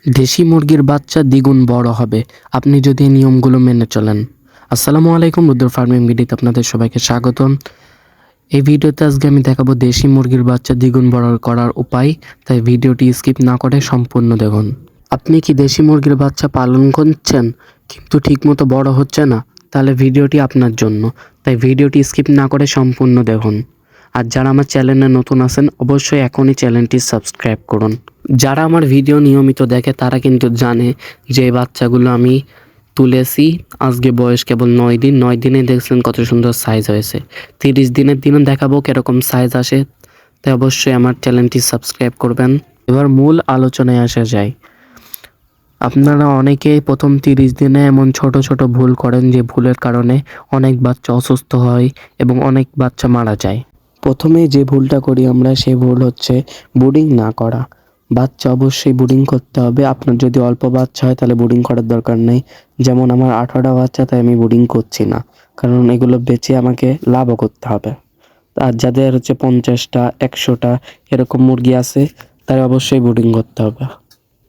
দেশি মুরগির বাচ্চা দ্বিগুণ বড় হবে আপনি যদি এই নিয়মগুলো মেনে চলেন। আসসালামু আলাইকুম, রুদ্র ফার্মিং ভিডিওতে আপনাদের সবাইকে স্বাগতম। এই ভিডিওতে আজকে আমি দেখাবো দেশি মুরগির বাচ্চা দ্বিগুণ বড় করার উপায়, তাই ভিডিওটি স্কিপ না করে সম্পূর্ণ দেখুন। আপনি কি দেশি মুরগির বাচ্চা পালন করছেন কিন্তু ঠিকমতো বড় হচ্ছে না? তাহলে ভিডিওটি আপনার জন্য, তাই ভিডিওটি স্কিপ না করে সম্পূর্ণ দেখুন। আর যারা আমার চ্যানেলে নতুন আছেন অবশ্যই এখনই চ্যানেলটি সাবস্ক্রাইব করুন। যারা আমার ভিডিও নিয়মিত দেখে তারা কিন্তু জানে যে এই বাচ্চাগুলো আমি তুলেছি। আজকে বয়স কেবল 9 দিন, 9 দিনে দেখছেন কত সুন্দর সাইজ হয়েছে। 30 দিনের দিনও দেখাবো কীরকম সাইজ আসে, তাই অবশ্যই আমার চ্যানেলটি সাবস্ক্রাইব করবেন। এবার মূল আলোচনায় আসা যায়। আপনারা অনেকেই প্রথম 30 দিনে এমন ছোট ছোট ভুল করেন যে ভুলের কারণে অনেক বাচ্চা অসুস্থ হয় এবং অনেক বাচ্চা মারা যায়। প্রথমে যে ভুলটা করি আমরা, সেই ভুল হচ্ছে ব্রুডিং না করা। বাচ্চা অবশ্যই ব্রুডিং করতে হবে। আপনার যদি অল্প বাচ্চা হয় তাহলে ব্রুডিং করার দরকার নেই। যেমন আমার 18টা বাচ্চা, তাই আমি ব্রুডিং করছি না, কারণ এগুলো বেচে আমাকে লাভও করতে হবে। আর যাদের হচ্ছে 50টা 100টা এরকম মুরগি আছে, তারা অবশ্যই ব্রুডিং করতে হবে।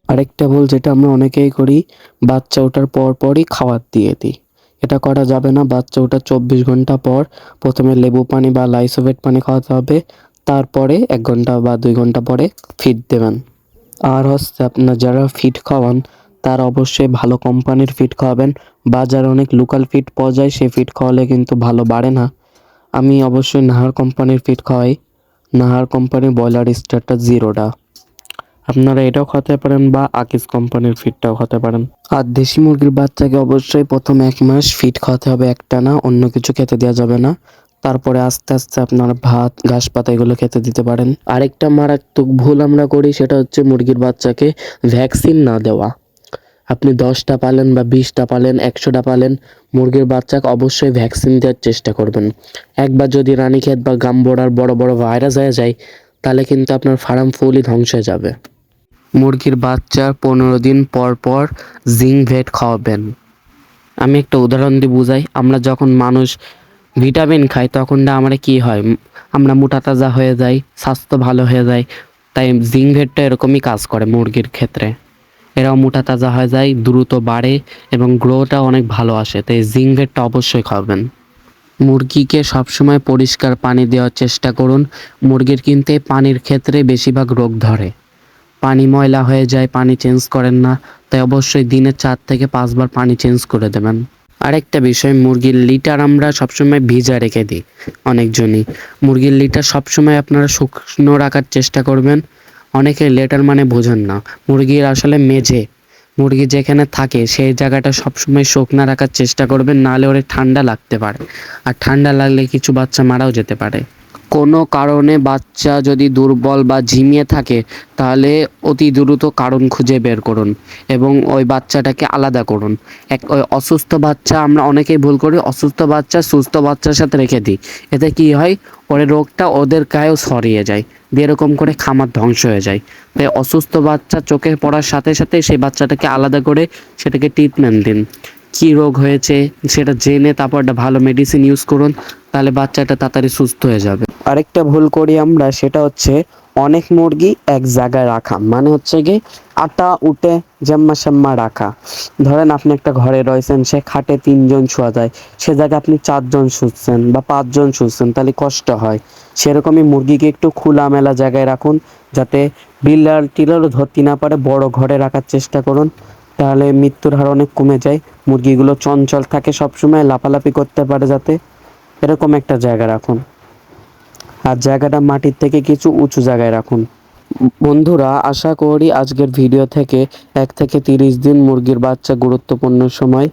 আরেকটা ভুল যেটা আমরা অনেকেই করি, বাচ্চা ওঠার পরই খাবার দিয়ে দিই। এটা করা যাবে না। বাচ্চা ওঠার 24 ঘন্টা পর প্রথমে লেবু পানি বা লাইসোভেট পানি খাওয়াতে হবে, তারপরে 1 ঘন্টা বা 2 ঘন্টা পরে ফিড দেবেন। আর হচ্ছে আপনার যারা ফিড খাওয়ান তারা অবশ্যই ভালো কোম্পানির ফিড খাওয়াবেন। বাজারে অনেক লোকাল ফিড পাওয়া যায়, সেই ফিড খাওয়ালে কিন্তু ভালো বাড়ে না। আমি অবশ্যই নাহার কোম্পানির ফিড খাওয়াই। নাহার কোম্পানির ব্রয়লার স্টারটা 0টা। আপনারা এটাও খেতে পারেন বা আকিস কোম্পানির ফিডটাও খেতে পারেন। আর দেশি মুরগির বাচ্চাকে অবশ্যই প্রথম 1 মাস ফিড খাওয়াতে হবে, একটানা, অন্য কিছু খেতে দেওয়া যাবে না। তারপরে আস্তে আস্তে আপনারা ভাত, ঘাস পাতা এগুলো খেতে দিতে পারেন। আরেকটা মারাত্মক ভুল আমরা করি, সেটা হচ্ছে মুরগির বাচ্চাকে ভ্যাকসিন না দেওয়া। আপনি 10টা পালেন বা 20টা পালেন, 100টা পালেন, মুরগির বাচ্চাকে অবশ্যই ভ্যাকসিন দেওয়ার চেষ্টা করবেন। একবার যদি রানীক্ষেত বা গাম্বোরার বড় বড় ভাইরাস হয়ে যায়, তাহলে কিন্তু আপনার ফার্ম ফুলই ধ্বংস হয়ে যাবে। মুরগির বাচ্চার 15 দিন পর পর জিঙ্ক ভেট খাওয়াবেন। আমি একটা উদাহরণ দিয়ে বুঝাই। আমরা যখন মানুষ ভিটামিন খাই তখন আমরা কি হয়, আমরা মোটা তাজা হয়ে যাই, স্বাস্থ্য ভালো হয়ে যায়। তাই জিঙ্ক ভেটটা এরকমই কাজ করে মুরগির ক্ষেত্রে। এরাও মোটা তাজা হয়ে যায়, দ্রুত বাড়ে এবং গ্রোটাও অনেক ভালো আসে। তাই জিঙ্ক ভেটটা অবশ্যই খাওয়াবেন। মুরগিকে সবসময় পরিষ্কার পানি দেওয়ার চেষ্টা করুন। মুরগির কিন্তু পানির ক্ষেত্রে বেশিরভাগ রোগ ধরে। পানি ময়লা হয়ে যায়, পানি চেঞ্জ করেন না, তাই অবশ্যই দিনে 4 থেকে 5 বার পানি চেঞ্জ করে দেবেন। আরেকটা বিষয়, মুরগির লিটার আমরা সবসময় ভিজা রেখে দিই। অনেকজনই মুরগির লিটার সবসময় আপনারা শুকনো রাখার চেষ্টা করবেন। অনেকে লিটার মানে বোঝেন না। মুরগির আসলে মেঝে, মুরগি যেখানে থাকে সেই জায়গাটা সবসময় শুকনো রাখার চেষ্টা করবেন, নাহলে ওরে ঠান্ডা লাগতে পারে। আর ঠান্ডা লাগলে কিছু বাচ্চা মারাও যেতে পারে। কোনো কারণে বাচ্চা যদি দুর্বল বা ঝিমিয়ে থাকে, তাহলে অতি দ্রুত কারণ খুঁজে বের করুন এবং ওই বাচ্চাটাকে আলাদা করুন। ওই অসুস্থ বাচ্চা আমরা অনেকেই ভুল করি, অসুস্থ বাচ্চা সুস্থ বাচ্চার সাথে রেখে দিই। এতে কি হয়, ওর রোগটা ওদের গায়েও ছড়িয়ে যায়, এরকম করে খামার ধ্বংস হয়ে যায়। তাই অসুস্থ বাচ্চা চোখে পড়ার সাথে সাথে সেই বাচ্চাটাকে আলাদা করে সেটাকে ট্রিটমেন্ট দিন। কী রোগ হয়েছে সেটা জেনে তারপর একটা ভালো মেডিসিন ইউজ করুন, তাহলে বাচ্চাটা তাড়াতাড়ি সুস্থ হয়ে যাবে। আরেকটা ভুল করি আমরা, সেটা হচ্ছে অনেক মুরগি এক জায়গায় রাখা, মানে হচ্ছে কি আটা উঠে জাম্মা সাম্মা রাখা। ধরেন আপনি একটা ঘরে রয়েছেন, সে খাটে 3 জন শোয়া যায়, সে জায়গায় আপনি 4 জন শুচ্ছেন বা 5 জন শুচ্ছেন, তাহলে কষ্ট হয়। সেরকমই মুরগিকে একটু খোলামেলা জায়গায় রাখুন, যাতে বিড়াল টিলারও ধরতে না পারে। বড় ঘরে রাখার চেষ্টা করুন, তাহলে মৃত্যুর হার অনেক কমে যায়। মুরগিগুলো চঞ্চল থাকে, সবসময় লাফালাফি করতে পারে, যাতে এরকম একটা জায়গা রাখুন। আর জায়গাটা মাটির থেকে কিছু উঁচু জায়গায় রাখুন। বন্ধুরা, আশা করি আজকের ভিডিও থেকে 1 থেকে 30 দিন মুরগির বাচ্চা গুরুত্বপূর্ণ সময়,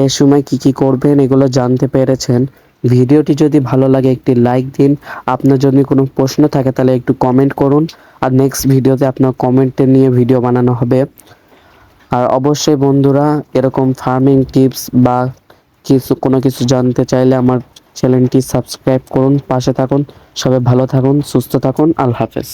এ সময় কি করবেন এগুলো জানতে পেরেছেন। ভিডিওটি যদি ভালো লাগে একটি লাইক দিন। আপনার যদি কোনো প্রশ্ন থাকে তাহলে একটু কমেন্ট করুন, আর নেক্সট ভিডিওতে আপনার কমেন্টে নিয়ে ভিডিও বানানো হবে। আর অবশ্যই বন্ধুরা, এরকম ফার্মিং টিপস বা কোনো কিছু জানতে চাইলে আমার চ্যানেলটি সাবস্ক্রাইব করুন, পাশে থাকুন। সবাই ভালো থাকুন, সুস্থ থাকুন। আল্লাহ হাফেজ।